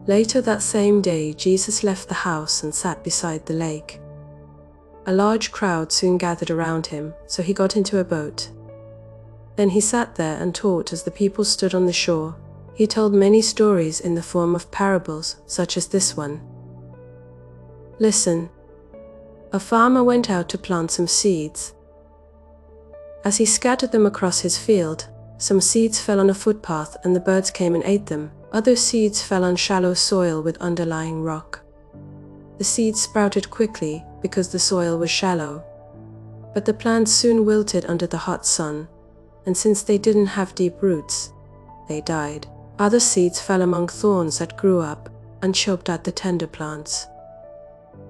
Later that same day, Jesus left the house and sat beside the lake. A large crowd soon gathered around him, so he got into a boat. Then he sat there and taught as the people stood on the shore. He told many stories in the form of parables, such as this one. Listen. A farmer went out to plant some seeds. As he scattered them across his field, some seeds fell on a footpath and the birds came and ate them. Other seeds fell on shallow soil with underlying rock. The seeds sprouted quickly because the soil was shallow. But the plants soon wilted under the hot sun, and since they didn't have deep roots, they died. Other seeds fell among thorns that grew up and choked at the tender plants.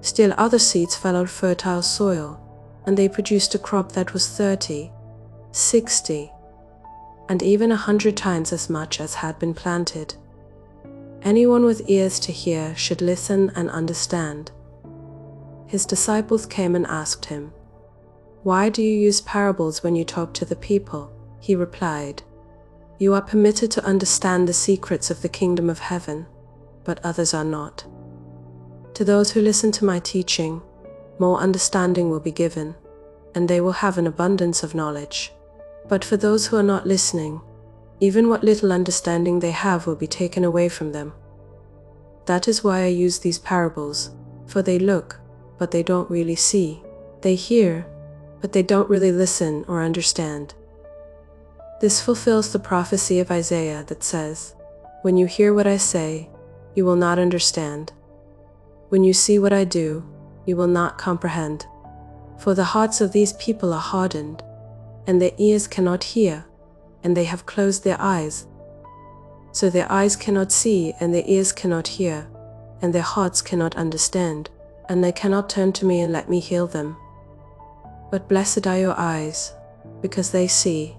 Still other seeds fell on fertile soil, and they produced a crop that was 30, 60, and even 100 times as much as had been planted. Anyone with ears to hear should listen and understand. His disciples came and asked him, "Why do you use parables when you talk to the people?" He replied, "You are permitted to understand the secrets of the kingdom of heaven, but others are not. To those who listen to my teaching, more understanding will be given, and they will have an abundance of knowledge. But for those who are not listening, even what little understanding they have will be taken away from them. That is why I use these parables, for they look, but they don't really see. They hear, but they don't really listen or understand." This fulfills the prophecy of Isaiah that says, "When you hear what I say, you will not understand. When you see what I do, you will not comprehend. For the hearts of these people are hardened, and their ears cannot hear, and they have closed their eyes. So their eyes cannot see, and their ears cannot hear, and their hearts cannot understand, and they cannot turn to me and let me heal them. But blessed are your eyes, because they see,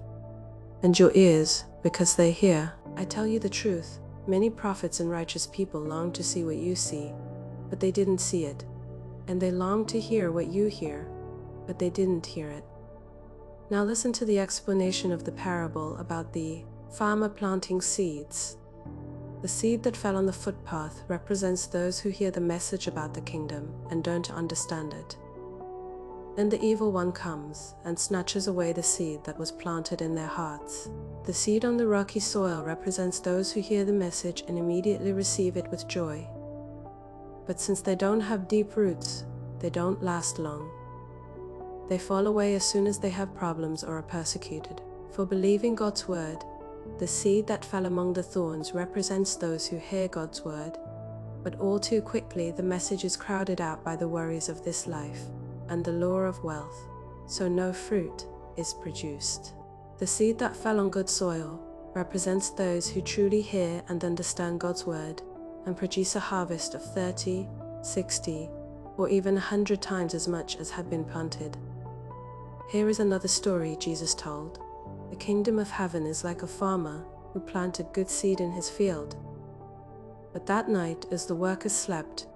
and your ears, because they hear. I tell you the truth, many prophets and righteous people longed to see what you see, but they didn't see it, and they longed to hear what you hear, but they didn't hear it." Now listen to the explanation of the parable about the farmer planting seeds. The seed that fell on the footpath represents those who hear the message about the kingdom and don't understand it. Then the evil one comes and snatches away the seed that was planted in their hearts. The seed on the rocky soil represents those who hear the message and immediately receive it with joy. But since they don't have deep roots, they don't last long. They fall away as soon as they have problems or are persecuted. For believing God's word, the seed that fell among the thorns represents those who hear God's word, but all too quickly the message is crowded out by the worries of this life and the lure of wealth, so no fruit is produced. The seed that fell on good soil represents those who truly hear and understand God's word and produce a harvest of 30, 60, or even 100 times as much as had been planted. Here is another story Jesus told. The kingdom of heaven is like a farmer who planted good seed in his field. But that night, as the workers slept,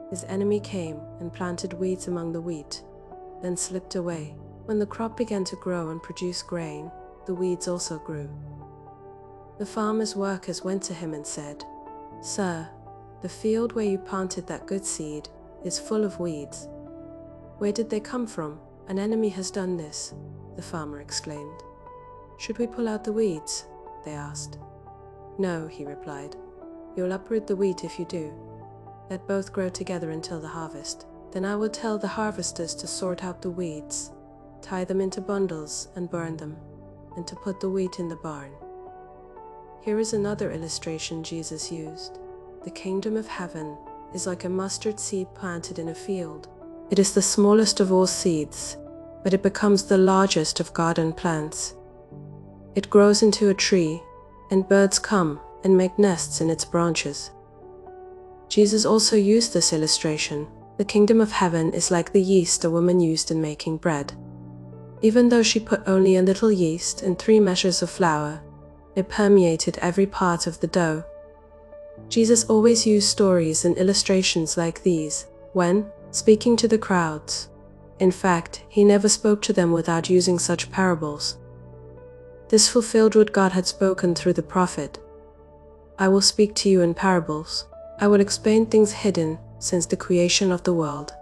his enemy came and planted weeds among the wheat, then slipped away. When the crop began to grow and produce grain, the weeds also grew. The farmer's workers went to him and said, "Sir, the field where you planted that good seed is full of weeds. Where did they come from? An enemy has done this," the farmer exclaimed. "Should we pull out the weeds?" they asked. "No," he replied. "You'll uproot the wheat if you do. Let both grow together until the harvest. Then I will tell the harvesters to sort out the weeds, tie them into bundles and burn them, and to put the wheat in the barn." Here is another illustration Jesus used. The kingdom of heaven is like a mustard seed planted in a field. It is the smallest of all seeds, but it becomes the largest of garden plants. It grows into a tree, and birds come and make nests in its branches. Jesus also used this illustration. The kingdom of heaven is like the yeast a woman used in making bread. Even though she put only a little yeast and 3 measures of flour, it permeated every part of the dough. Jesus always used stories and illustrations like these when speaking to the crowds. In fact, he never spoke to them without using such parables. This fulfilled what God had spoken through the prophet. "I will speak to you in parables. I will explain things hidden since the creation of the world."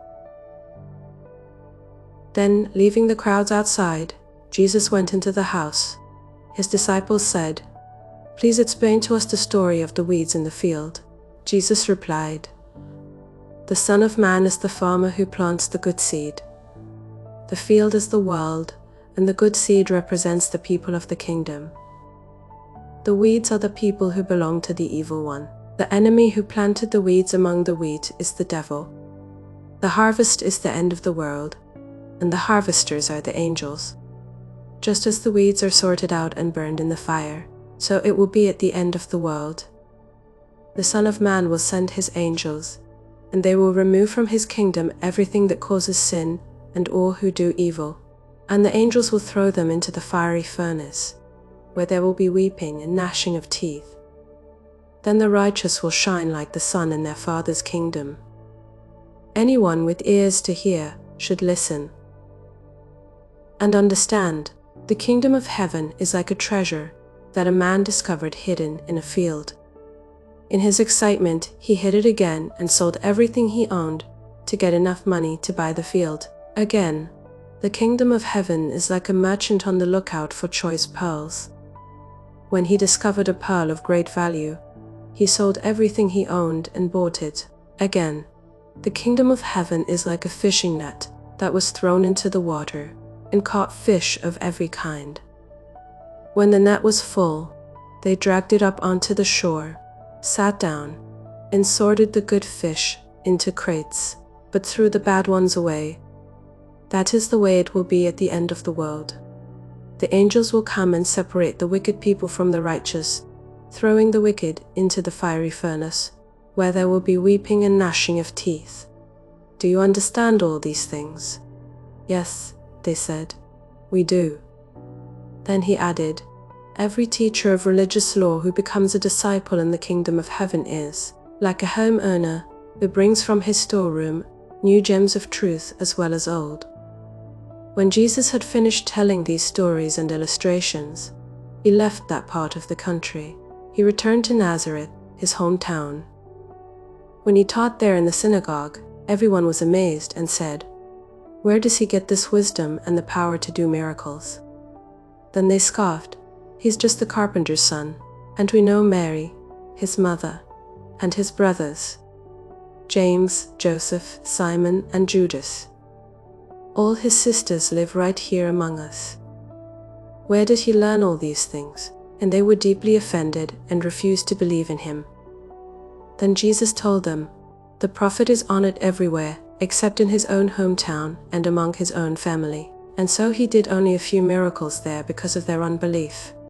Then, leaving the crowds outside, Jesus went into the house. His disciples said, "Please explain to us the story of the weeds in the field." Jesus replied, "The Son of Man is the farmer who plants the good seed. The field is the world, and the good seed represents the people of the kingdom. The weeds are the people who belong to the evil one. The enemy who planted the weeds among the wheat is the devil. The harvest is the end of the world, and the harvesters are the angels. Just as the weeds are sorted out and burned in the fire, so it will be at the end of the world. The Son of Man will send his angels, and they will remove from his kingdom everything that causes sin and all who do evil, and the angels will throw them into the fiery furnace, where there will be weeping and gnashing of teeth. Then the righteous will shine like the sun in their Father's kingdom. Anyone with ears to hear should listen and understand. The kingdom of heaven is like a treasure that a man discovered hidden in a field. In his excitement, he hid it again and sold everything he owned to get enough money to buy the field again. The kingdom of heaven is like a merchant on the lookout for choice pearls. When he discovered a pearl of great value, he sold everything he owned and bought it again. The kingdom of heaven is like a fishing net that was thrown into the water and caught fish of every kind. When the net was full, they dragged it up onto the shore, sat down, and sorted the good fish into crates, but threw the bad ones away. That is the way it will be at the end of the world. The angels will come and separate the wicked people from the righteous, throwing the wicked into the fiery furnace, where there will be weeping and gnashing of teeth. Do you understand all these things? Yes, they said. We do. Then he added, every teacher of religious law who becomes a disciple in the kingdom of heaven is like a homeowner who brings from his storeroom new gems of truth as well as old. When Jesus had finished telling these stories and illustrations, he left that part of the country. He returned to Nazareth, his hometown. When he taught there in the synagogue, everyone was amazed and said, "Where does he get this wisdom and the power to do miracles?" Then they scoffed, "He's just the carpenter's son, and we know Mary, his mother, and his brothers, James, Joseph, Simon, and Judas. All his sisters live right here among us. Where did he learn all these things?" And they were deeply offended and refused to believe in him. Then Jesus told them, "The prophet is honored everywhere except in his own hometown and among his own family." And so he did only a few miracles there because of their unbelief.